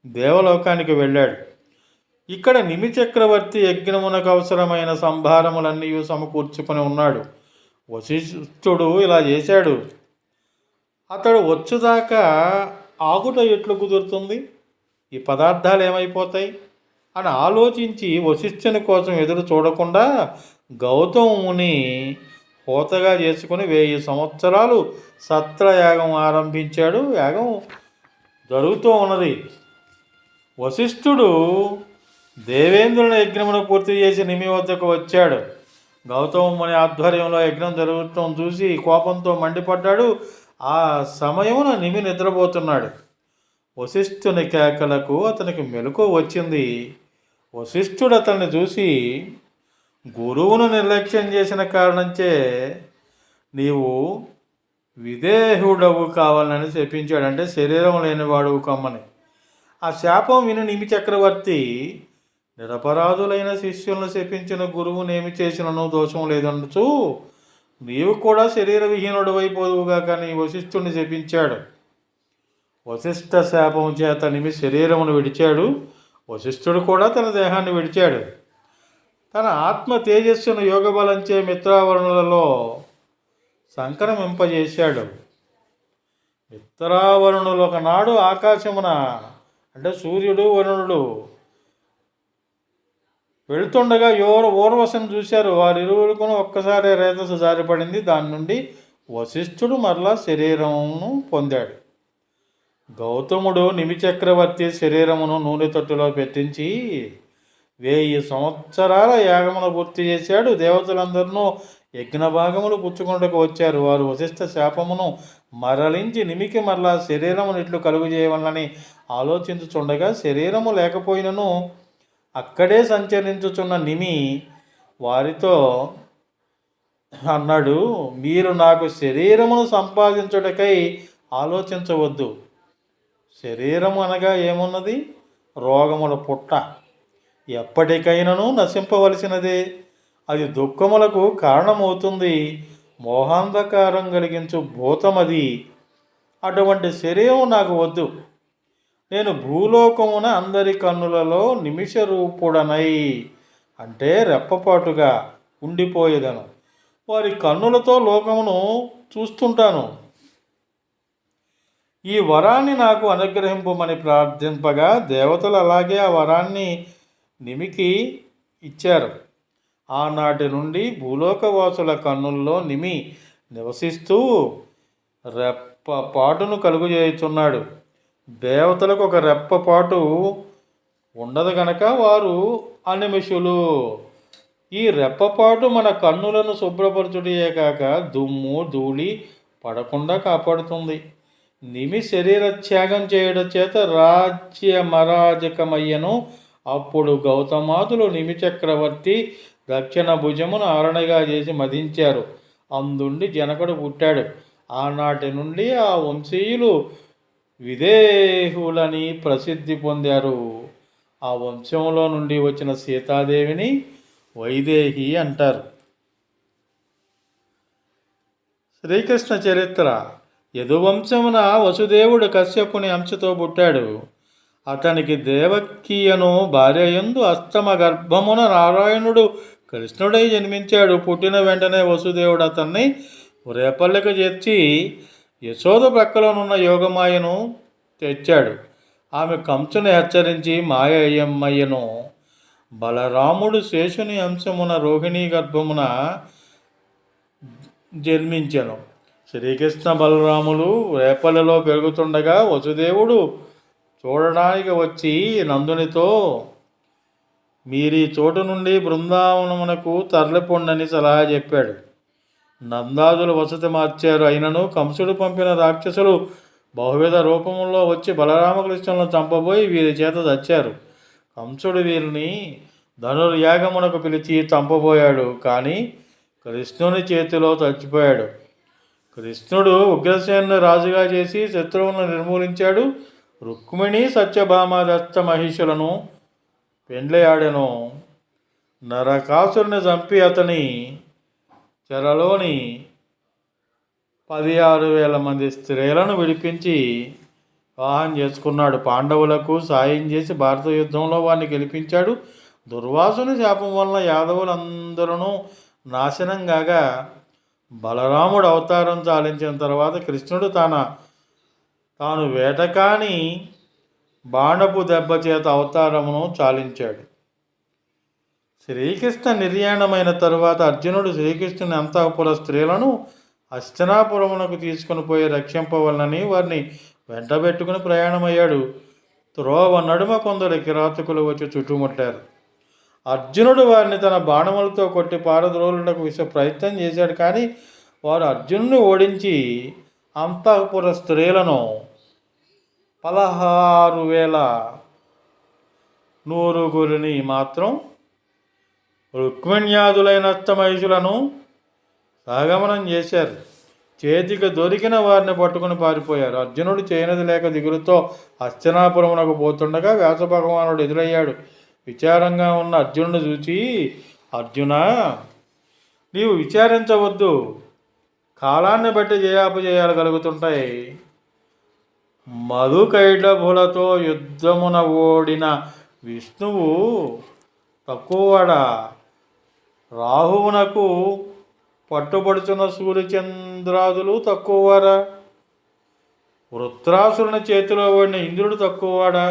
దేవలోకానికి వెళ్ళాడు. ఇక్కడ నిమి చక్రవర్తి యజ్ఞమునకు అవసరమైన సంభారములన్నీ సమకూర్చుకొని ఉన్నాడు. వశిష్ఠుడు ఇలా చేశాడు. అతడు వచ్చుదాకా ఆగుట ఎట్లు కుదురుతుంది, ఈ పదార్థాలు ఏమైపోతాయి అని ఆలోచించి వశిష్ఠుని కోసం ఎదురు చూడకుండా గౌతముని హోతగా చేసుకుని 1000 సంవత్సరాలు సత్రయాగం ఆరంభించాడు. యాగం జరుగుతూ ఉన్నది. వశిష్ఠుడు దేవేంద్రుని యజ్ఞమును పూర్తి చేసి నిమి వద్దకు వచ్చాడు. గౌతముని ఆధ్వర్యంలో యజ్ఞం జరగటం చూసి కోపంతో మండిపడ్డాడు. ఆ సమయమున నిమి నిద్రపోతున్నాడు. వశిష్ఠుని కేకలకు అతనికి మెలకువ వచ్చింది. వశిష్ఠుడు అతన్ని చూసి, గురువును నిర్లక్ష్యం చేసిన కారణంచే నీవు విదేహుడవు కావాలని శపించాడు. అంటే శరీరం లేనివాడువు కమ్మని. ఆ శాపం విని నిమి చక్రవర్తి, నిరపరాధులైన శిష్యులను శపించిన గురువునేమి చేసినను దోషం లేదనుచు నీవు కూడా శరీర విహీనుడు అయిపోదువుగా కానీ వశిష్ఠుడిని శపించాడు. వశిష్ఠ శాపం చేత నిమి శరీరమును విడిచాడు. వశిష్ఠుడు కూడా తన దేహాన్ని విడిచాడు. తన ఆత్మ తేజస్సును యోగబలంచే మిత్రావరుణులలో సంక్రమింపజేశాడు. మిత్రావరుణులు ఒకనాడు ఆకాశమున, అంటే సూర్యుడు వరుణుడు వెళుతుండగా ఊర్వశను చూశారు. వారిరువురుకును ఒక్కసారి రేతస్సు జారిపడింది. దాని నుండి వశిష్ఠుడు మరలా శరీరమును పొందాడు. గౌతముడు నిమి చక్రవర్తి శరీరమును నూనె తొట్టులో పెట్టించి 1000 సంవత్సరాల యాగమును పూర్తి చేశాడు. దేవతలందరూ యజ్ఞ భాగములు పుచ్చుకుంటకు వచ్చారు. వారు వశిష్ఠ శాపమును మరలించి నిమికి మరలా శరీరమును ఇట్లు కలుగు చేయవలనని ఆలోచించుచుండగా శరీరము లేకపోయినను అక్కడే సంచరించుచున్న నిమి వారితో అన్నాడు, మీరు నాకు శరీరమును సంపాదించుటకై ఆలోచించవద్దు. శరీరము అనగా ఏమున్నది? రోగముల పుట్ట. ఎప్పటికైనను నశింపవలసినదే. అది దుఃఖములకు కారణమవుతుంది. మోహాంధకారం కలిగించు భూతమది. అటువంటి శరీరం నాకు వద్దు. నేను భూలోకమున అందరి కన్నులలో నిమిష రూపుడనై, అంటే రెప్పపాటుగా ఉండిపోయేదను. వారి కన్నులతో లోకమును చూస్తుంటాను. ఈ వరాన్ని నాకు అనుగ్రహింపమని ప్రార్థింపగా దేవతలు అలాగే ఆ వరాన్ని నిమికి ఇచ్చారు. ఆనాటి నుండి భూలోకవాసుల కన్నుల్లో నిమి నివసిస్తూ రెప్పపాటును కలుగజేయుచున్నాడు. దేవతలకు ఒక రెప్పపాటు ఉండదు గనక వారు అనిమిషులు. ఈ రెప్పపాటు మన కన్నులను శుభ్రపరచుటయే కాక దుమ్ము ధూళి పడకుండా కాపాడుతుంది. నిమి శరీర త్యాగం చేయడం చేత రాజ్యమరాజకమయ్యను. అప్పుడు గౌతమాదులు నిమి చక్రవర్తి దక్షిణ భుజమును ఆరణగా చేసి మదించారు. అందుండి జనకుడు పుట్టాడు. ఆనాటి నుండి ఆ వంశీయులు విదేహులని ప్రసిద్ధి పొందారు. ఆ వంశంలో నుండి వచ్చిన సీతాదేవిని వైదేహి అంటారు. శ్రీకృష్ణ చరిత్ర. యదువంశమున వసుదేవుడు కశ్యపుని అంశతో పుట్టాడు. అతనికి దేవకీయను భార్యయందు అష్టమ గర్భమున నారాయణుడు కృష్ణుడై జన్మించాడు. పుట్టిన వెంటనే వసుదేవుడు అతన్ని రేపల్లెకు చేర్చి యశోద ప్రక్కలోనున్న యోగమాయను తెచ్చాడు. ఆమె కంసుని హెచ్చరించి మాయ అయ్యమ్మయ్యను. బలరాముడు శేషుని అంశమున రోహిణీ గర్భమున జన్మించెను. శ్రీకృష్ణ బలరాములు రేపల్లెలో పెరుగుతుండగా వసుదేవుడు చూడడానికి వచ్చి నందునితో, మీరీ చోటు నుండి బృందావనమునకు తరలిపొండని సలహా చెప్పాడు. నందాదులు వసతి మార్చారు. అయినను కంసుడు పంపిన రాక్షసులు బహువిధ రూపంలో వచ్చి బలరామకృష్ణులను చంపబోయి వీరి చేత చచ్చారు. కంసుడు వీరిని ధనుర్యాగమునకు పిలిచి చంపబోయాడు. కానీ కృష్ణుని చేతిలో చచ్చిపోయాడు. కృష్ణుడు ఉగ్రసేనుని రాజుగా చేసి శత్రువులను నిర్మూలించాడు. రుక్మిణి సత్యభామ దత్త మహిషులను పెండ్లయాడెను. నరకాసురుని చంపి అతని చెరలోని 16,000 మంది స్త్రీలను విడిపించి వివాహం చేసుకున్నాడు. పాండవులకు సాయం చేసి భారత యుద్ధంలో వారిని గెలిపించాడు. దుర్వాసుని శాపం వలన యాదవులందరూ నాశనం కాగా బలరాముడు అవతారం చాలించిన తర్వాత కృష్ణుడు తాను వేటకాని బాణపు దెబ్బ చేత అవతారమును చాలించాడు. శ్రీకృష్ణ నిర్యాణమైన తరువాత అర్జునుడు శ్రీకృష్ణుని అంతఃపుర స్త్రీలను హస్తినాపురమునకు తీసుకుని పోయి రక్షింపవలనని వారిని వెంటబెట్టుకుని ప్రయాణమయ్యాడు. త్రోవ నడుమ కొందరు కిరాతకులు వచ్చి చుట్టుముట్టారు. అర్జునుడు వారిని తన బాణములతో కొట్టి పారద్రోలుటకు ప్రయత్నం చేశాడు. కానీ వారు అర్జునుని ఓడించి అంతఃపుర స్త్రీలను 16,100 మాత్రం రుక్మిణ్యాదులైన అష్టమహిషులను సహగమనం చేశారు. చేతికి దొరికిన వారిని పట్టుకుని పారిపోయారు. అర్జునుడు చేయనది లేక దిగులుతో హస్తినాపురమునకు పోతుండగా వ్యాస భగవానుడు ఎదురయ్యాడు. విచారంగా ఉన్న అర్జునుడు చూచి, అర్జునా, నీవు విచారించవద్దు. కాలాన్ని బట్టి జయాపజయాలు కలుగుతుంటాయి. మధుకైటభులతో యుద్ధమున ఓడిన విష్ణువు తక్కువవాడా? రాహువునకు పట్టుబడుతున్న సూర్యచంద్రాదులు తక్కువవారా? వృత్రాసురుని చేతిలో ఓడిన ఇంద్రుడు తక్కువవాడా?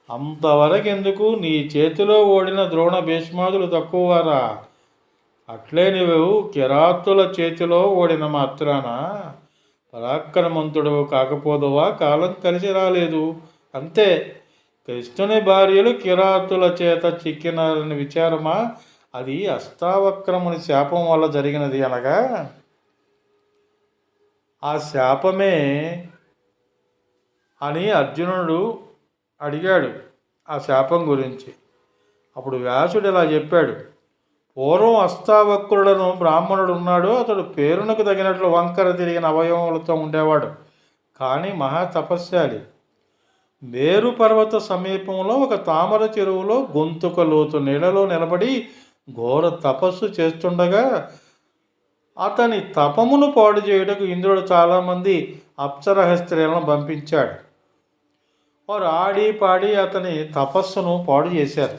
అంతవరకెందుకు, నీ చేతిలో ఓడిన ద్రోణ భీష్మాదులు తక్కువవారా? అట్లే నువ్వు కిరాతుల చేతిలో ఓడిన మాత్రాన పరాక్రమంతుడు కాకపోదువా? కాలం కలిసి రాలేదు, అంతే. కృష్ణుని భార్యలు కిరాతుల చేత చిక్కినారని విచారమా? అది అష్టావక్రముని శాపం వల్ల జరిగినది అనగా ఆ శాపమే అని అర్జునుడు అడిగాడు ఆ శాపం గురించి. అప్పుడు వ్యాసుడు ఇలా చెప్పాడు. పూర్వం అష్టావక్రుడను బ్రాహ్మణుడు ఉన్నాడు. అతడు పేరునకు తగినట్లు వంకర తిరిగిన అవయవములతో ఉండేవాడు. కానీ మహా తపస్శాలి. మేరు పర్వత సమీపంలో ఒక తామర చెరువులో గొంతుక లోతు నీళ్ళలో నిలబడి ఘోర తపస్సు చేస్తుండగా అతని తపమును పాడు చేయుటకు ఇంద్రుడు చాలామంది అప్సరహ స్త్రీలను పంపించాడు. వారు ఆడి పాడి అతని తపస్సును పాడు చేశారు.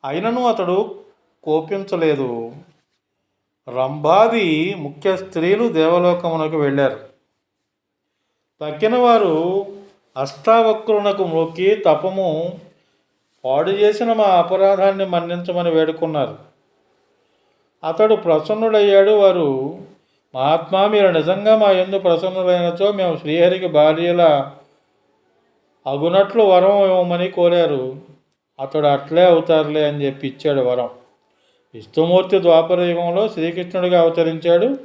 అయినను అతడు కోపించలేదు. రంభాది ముఖ్య స్త్రీలు దేవలోకమునకు వెళ్ళారు. తక్కిన వారు అష్టావక్రునకు మొక్కి తపము పాడు చేసిన మా అపరాధాన్ని మన్నించమని వేడుకున్నారు. అతడు ప్రసన్నుడయ్యాడు. వారు, మహాత్మా, మీరు నిజంగా మా యందు ప్రసన్నులైనచో మేము శ్రీహరికి భార్యల అగునట్లు వరం ఇవ్వమని కోరారు. అతడు అట్లే అవుతారులే అని చెప్పి ఇచ్చాడు వరం. విష్ణుమూర్తి ద్వాపర యుగంలో శ్రీకృష్ణుడిగా అవతరించాడు.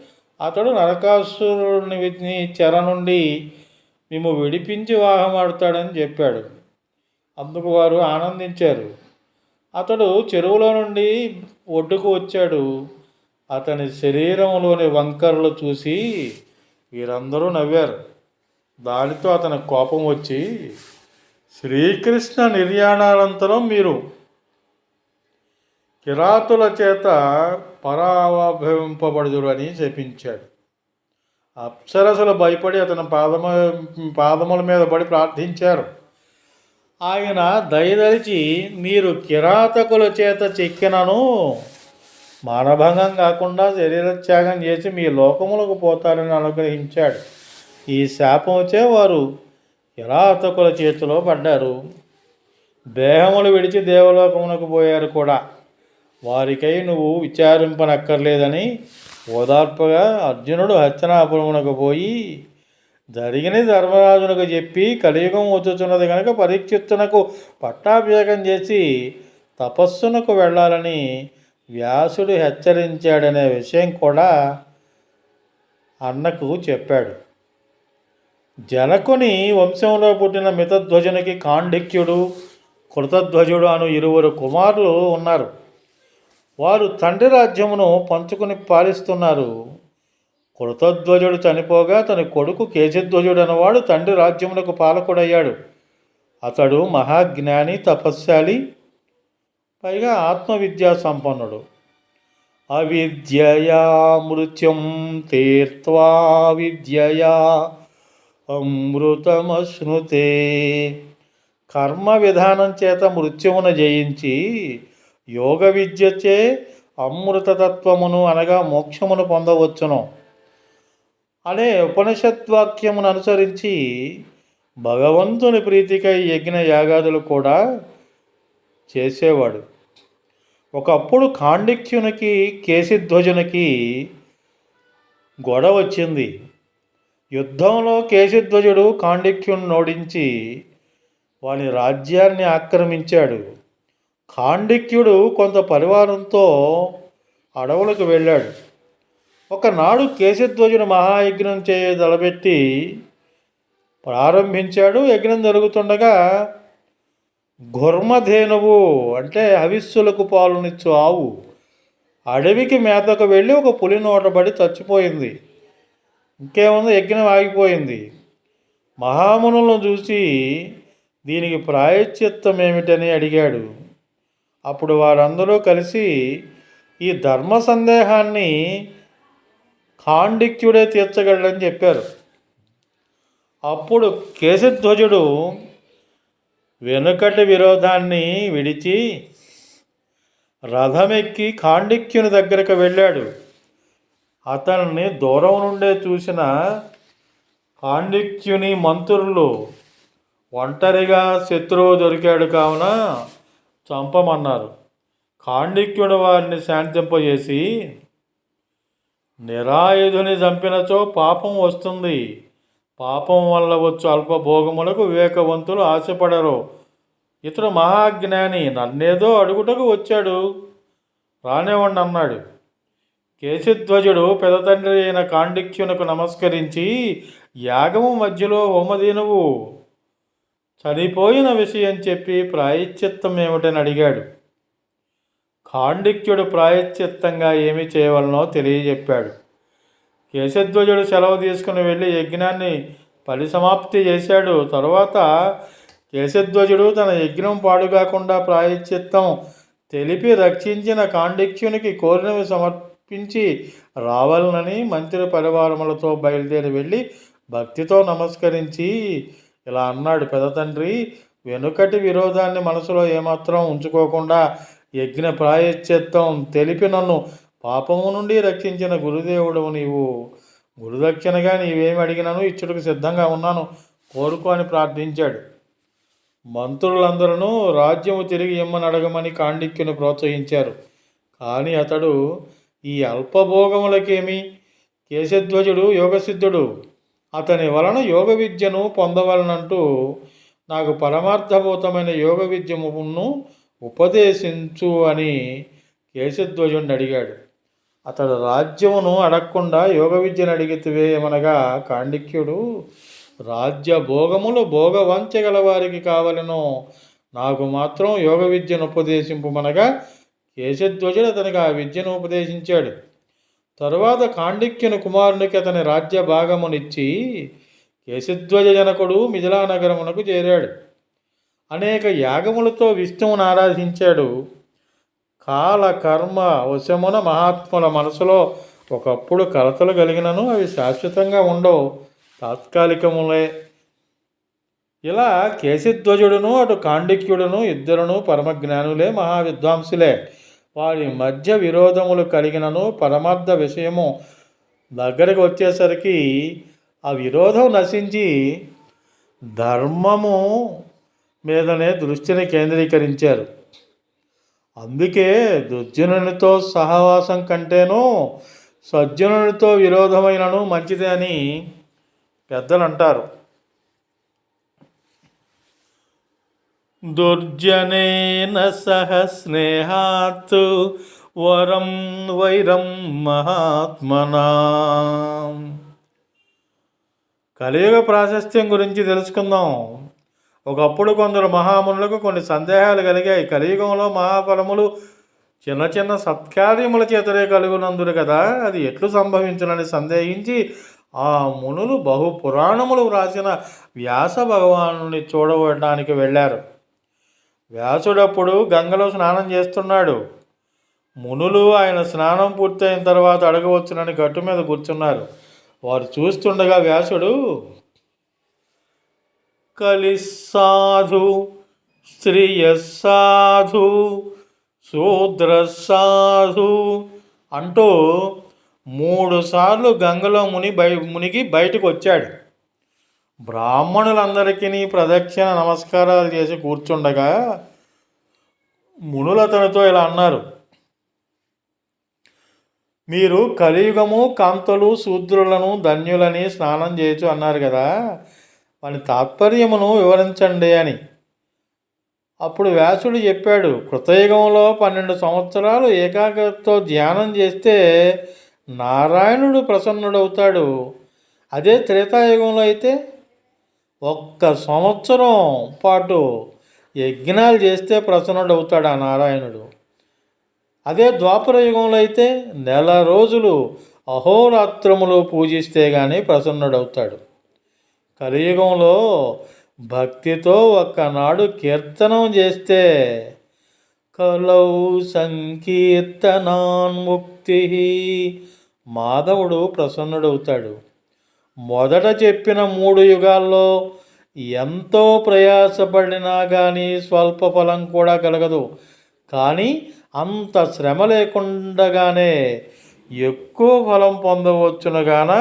అతడు నరకాసురుని చెర నుండి మేము విడిపించి వాహమాడుతాడని చెప్పాడు. అందుకు వారు ఆనందించారు. అతడు చెరువులో నుండి ఒడ్డుకు వచ్చాడు. అతని శరీరంలోని వంకరలు చూసి వీరందరూ నవ్వారు. దానితో అతని కోపం వచ్చి, శ్రీకృష్ణ నిర్యాణానంతరం మీరు కిరాతుల చేత పరాభవింపబడుదురు అని శపించాడు. అప్సరసలు భయపడి అతని పాదముల మీద పడి ప్రార్థించారు. ఆయన దయదలిచి, మీరు కిరాతకుల చేత చెక్కినను మానభంగం కాకుండా శరీరత్యాగం చేసి మీ లోకములకు పోతారని అనుగ్రహించాడు. ఈ శాపముచే వారు కిరాతకుల చేతిలో పడ్డారు. దేహములు విడిచి దేవలోకమునకు పోయారు కూడా. వారికై నువ్వు విచారింపనక్కర్లేదని ఓదార్పుగా అర్జునుడు హస్తినాపురమునకు పోయి జరిగిన ధర్మరాజునకు చెప్పి, కలియుగం వచ్చుచున్నది కనుక పరీక్షిత్తునకు పట్టాభిషేకం చేసి తపస్సునకు వెళ్ళాలని వ్యాసుడు హెచ్చరించాడనే విషయం కూడా అన్నకు చెప్పాడు. జనకుని వంశంలో పుట్టిన మితధ్వజునికి కాండిక్యుడు, కృతధ్వజుడు అను ఇరువురు కుమారులు ఉన్నారు. వారు తండ్రి రాజ్యమును పంచుకుని పాలిస్తున్నారు. కృతధ్వజుడు చనిపోగా తన కొడుకు కేశధ్వజుడు అనేవాడు తండ్రి రాజ్యమునకు పాలకుడయ్యాడు. అతడు మహాజ్ఞాని, తపస్శాలి, పైగా ఆత్మవిద్యా సంపన్నుడు. అవిద్యయా మృత్యుం తీర్త్వా విద్యయా అమృతమశ్నుతే. కర్మ విధానం చేత మృత్యువును జయించి యోగ విద్యచే అమృతతత్వమును అనగా మోక్షమును పొందవచ్చును అనే ఉపనిషద్వాక్యమును అనుసరించి భగవంతుని ప్రీతికై యజ్ఞ యాగాదులు కూడా చేసేవాడు. ఒకప్పుడు కాండిక్యునికి, కేశధ్వజునికి గొడవ వచ్చింది. యుద్ధంలో కేశధ్వజుడు కాండిక్యుని ఓడించి వాని రాజ్యాన్ని ఆక్రమించాడు. కాండిక్యుడు కొంత పరివారంతో అడవులకు వెళ్ళాడు. ఒకనాడు కేశధ్వజుడు మహాయజ్ఞం తలపెట్టి ప్రారంభించాడు. యజ్ఞం జరుగుతుండగా ఘుర్మధేనువు అంటే హవిస్సులకు పాలునిచ్చు ఆవు అడవికి మేతకు వెళ్ళి ఒక పులి నోటబడి చచ్చిపోయింది. ఇంకేముంది, యజ్ఞం ఆగిపోయింది. మహామునులను చూసి దీనికి ప్రాయశ్చిత్తం ఏమిటని అడిగాడు. అప్పుడు వారందరూ కలిసి ఈ ధర్మ సందేహాన్ని కాండిక్యుడే తీర్చగలడని చెప్పారు. అప్పుడు కేశధ్వజుడు వెనుకటి విరోధాన్ని విడిచి రథమెక్కి కాండిక్యుని దగ్గరకు వెళ్ళాడు. అతన్ని దూరం నుండే చూసిన కాండిక్యుని మంత్రులు ఒంటరిగా శత్రువు దొరికాడు కావున చంపమన్నారు. కాండిక్యుడు వారిని శాంతింపజేసి, నిరాయుధుని చంపినచో పాపం వస్తుంది. పాపం వల్ల వచ్చు అల్పభోగములకు వివేకవంతులు ఆశపడరు. ఇతడు మహాజ్ఞాని, నన్నేదో అడుగుటకు వచ్చాడు, రానివ్వండి అన్నాడు. కేశధ్వజుడు పెదతండ్రి అయిన కాండిక్యునకు నమస్కరించి, యాగము మధ్యలో హోమధేనువు చనిపోయిన విషయం చెప్పి ప్రాయశ్చిత్తం ఏమిటని అడిగాడు. కాండిక్యుడు ప్రాయశ్చిత్తంగా ఏమి చేయవలనో తెలియజెప్పాడు. కేశధ్వజుడు సెలవు తీసుకుని వెళ్ళి యజ్ఞాన్ని పరిసమాప్తి చేశాడు. తరువాత కేశధ్వజుడు తన యజ్ఞం పాడుగాకుండా ప్రాయశ్చిత్తం తెలిపి రక్షించిన కాండిక్యునికి కోరినవి సమర్పించి రావాలనని మంత్రి పరివారములతో బయలుదేరి వెళ్ళి భక్తితో నమస్కరించి ఇలా అన్నాడు: పెదతండ్రి, వెనుకటి విరోధాన్ని మనసులో ఏమాత్రం ఉంచుకోకుండా యజ్ఞ ప్రాయశ్చిత్తం తెలిపి నన్ను పాపము నుండి రక్షించిన గురుదేవుడు నీవు. గురుదక్షిణగా నీవేమి అడిగినను ఇచ్చుటకు సిద్ధంగా ఉన్నాను, కోరుకో అని ప్రార్థించాడు. మంత్రులందరూ రాజ్యము తిరిగి ఇమ్మని అడగమని కాండిక్యుని ప్రోత్సహించారు. కానీ అతడు ఈ అల్పభోగములకేమి, కేశధ్వజుడు యోగసిద్ధుడు, అతని వలన యోగ విద్యను పొందవలనంటూ నాకు పరమార్థభూతమైన యోగ విద్యమును ఉపదేశించు అని కేశధ్వజుడిని అడిగాడు. అతడు రాజ్యమును అడగకుండా యోగ విద్యను అడిగితివే ఏమనగా, కాండిక్యుడు రాజ్య భోగములు భోగవంచగల వారికి కావలను, నాకు మాత్రం యోగ విద్యను ఉపదేశింపుమనగా కేశధ్వజుడు అతనికి ఆ విద్యను ఉపదేశించాడు. తరువాత కాండిక్యుని కుమారునికి అతని రాజ్య భాగమునిచ్చి కేశధ్వజ జనకుడు మిథిలా నగరమునకు చేరాడు. అనేక యాగములతో విష్ణువును ఆరాధించాడు. కాల కర్మ వశమున మహాత్ముల మనసులో ఒకప్పుడు కలతలు కలిగినను అవి శాశ్వతంగా ఉండవు, తాత్కాలికములే. ఇలా కేశధ్వజుడును అటు కాండిక్యుడును ఇద్దరును పరమజ్ఞానులే, మహావిద్వాంసులే. వారి మధ్య విరోధములు కలిగినను పరమార్థ విషయము దగ్గరికి వచ్చేసరికి ఆ విరోధం నశించి ధర్మము మీదనే దృష్టిని కేంద్రీకరించారు. అందుకే దుర్జనునితో సహవాసం కంటేనూ సజ్జనునితో విరోధమైనను మంచిదే అని పెద్దలు అంటారు. దుర్జనేన సహ స్నేహాత్ వరం వైరం మహాత్మనా. కలియుగ ప్రాశస్త్యం గురించి తెలుసుకుందాం. ఒకప్పుడు కొందరు మహామునులకు కొన్ని సందేహాలు కలిగాయి. కలియుగంలో మహాఫలములు చిన్న చిన్న సత్కార్యముల చేతనే కలుగునందురు కదా, అది ఎట్లు సంభవించునని సందేహించి ఆ మునులు బహుపురాణములు వ్రాసిన వ్యాస భగవానుని చూడడానికి వెళ్ళారు. వ్యాసుడప్పుడు గంగలో స్నానం చేస్తున్నాడు. మునులు ఆయన స్నానం పూర్తయిన తర్వాత అడగవచ్చునని గట్టు మీద కూర్చున్నారు. వారు చూస్తుండగా వ్యాసుడు కలిసాధు, స్త్రియసాధు, శూద్రసాధు అంటూ 3 సార్లు గంగలో మునిగి బయటకు వచ్చాడు. బ్రాహ్మణులందరికీ ప్రదక్షిణ నమస్కారాలు చేసి కూర్చుండగా మునులు అతనితో ఇలా అన్నారు: మీరు కలియుగము కాంతలు శూద్రులను ధన్యులని స్నానం చేయొచ్చు అన్నారు కదా, వాని తాత్పర్యమును వివరించండి అని. అప్పుడు వ్యాసుడు చెప్పాడు: కృతయుగంలో 12 సంవత్సరాలు ఏకాగ్రతతో ధ్యానం చేస్తే నారాయణుడు ప్రసన్నుడవుతాడు. అదే త్రేతాయుగంలో అయితే 1 సంవత్సరం పాటు యజ్ఞాలు చేస్తే ప్రసన్నుడవుతాడు ఆ నారాయణుడు. అదే ద్వాపర యుగంలో అయితే 1 నెల రోజులు అహోరాత్రములు పూజిస్తే కానీ ప్రసన్నుడవుతాడు. కలియుగంలో భక్తితో ఒక్కనాడు కీర్తనం చేస్తే కలౌ సంకీర్తనాన్ముక్తి, మాధవుడు ప్రసన్నుడవుతాడు. మొదట చెప్పిన 3 యుగాల్లో ఎంతో ప్రయాసపడినా కానీ స్వల్ప ఫలం కూడా కలగదు. కానీ అంత శ్రమ లేకుండగానే ఎక్కువ ఫలం పొందవచ్చునుగాన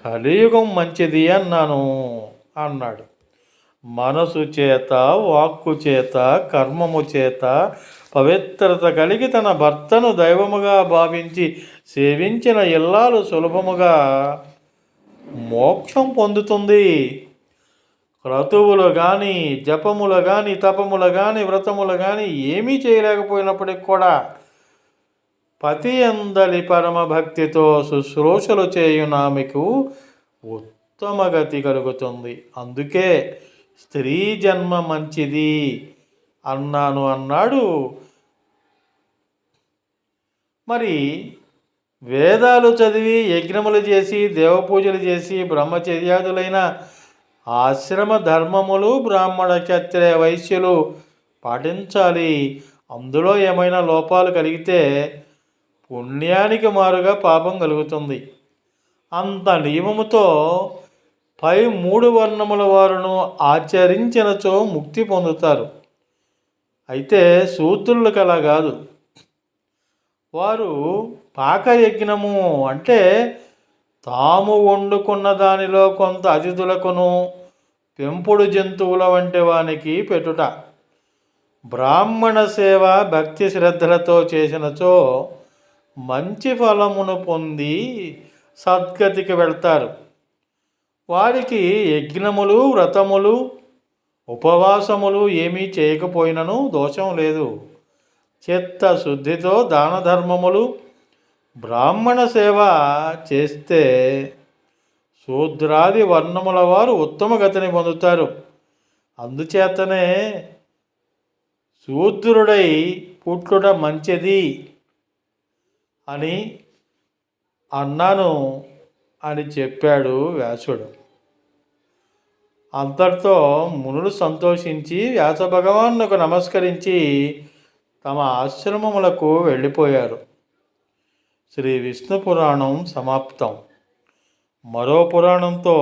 కలియుగం మంచిది అన్నాడు. మనసు చేత, వాక్కు చేత, కర్మము చేత పవిత్రత కలిగి తన భర్తను దైవముగా భావించి సేవించిన ఇల్లాలు సులభముగా మోక్షం పొందుతుంది. క్రతువులు కానీ, జపములు కానీ, తపములు కానీ, వ్రతములు కానీ ఏమీ చేయలేకపోయినప్పటికి కూడా పతి అందలి పరమభక్తితో శుశ్రూషలు చేయునామెకు ఉత్తమ గతి కలుగుతుంది. అందుకే స్త్రీ జన్మ మంచిది అన్నాడు. మరి వేదాలు చదివి యజ్ఞములు చేసి దేవపూజలు చేసి బ్రహ్మచర్యాదులైన ఆశ్రమ ధర్మములు బ్రాహ్మణ క్షత్రియ వైశ్యులు పాటించాలి. అందులో ఏమైనా లోపాలు కలిగితే పుణ్యానికి మారుగా పాపం కలుగుతుంది. అంత నియమముతో పై 3 వర్ణముల వారును ఆచరించినచో ముక్తి పొందుతారు. అయితే శూద్రులకు అలా కాదు. వారు పాకయజ్ఞము అంటే తాము వండుకున్న దానిలో కొంత అతిథులకును పెంపుడు జంతువుల వంటి వానికి పెట్టుట. బ్రాహ్మణ సేవ భక్తి శ్రద్ధలతో చేసినచో మంచి ఫలమును పొంది సద్గతికి వెళ్తారు. వారికి యజ్ఞములు వ్రతములు ఉపవాసములు ఏమీ చేయకపోయినను దోషం లేదు. చిత్తశుద్ధితో దాన ధర్మములు బ్రాహ్మణ సేవ చేస్తే శూద్రాది వర్ణముల వారు ఉత్తమ గతిని పొందుతారు. అందుచేతనే శూద్రుడై పుట్టుట మంచిది అని అన్నాను అని చెప్పాడు వ్యాసుడు. అంతటితో మునులు సంతోషించి వ్యాస భగవానుకు నమస్కరించి తమ ఆశ్రమములకు వెళ్ళిపోయారు. శ్రీ విష్ణు పురాణం సమాప్తం. మరో పురాణంతో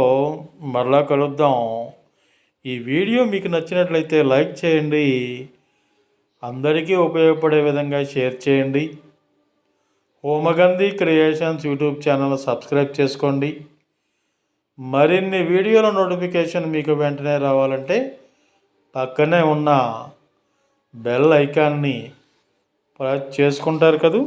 మరలా కలుద్దాం. ఈ వీడియో మీకు నచ్చినట్లయితే లైక్ చేయండి, అందరికీ ఉపయోగపడే విధంగా షేర్ చేయండి. హోమగంధి క్రియేషన్స్ యూట్యూబ్ ఛానల్ సబ్స్క్రైబ్ చేసుకోండి. మరిన్ని వీడియోల నోటిఫికేషన్ మీకు వెంటనే రావాలంటే పక్కనే ఉన్న బెల్ ఐకాన్ని ప్రెస్ చేసుకుంటారు కదూ.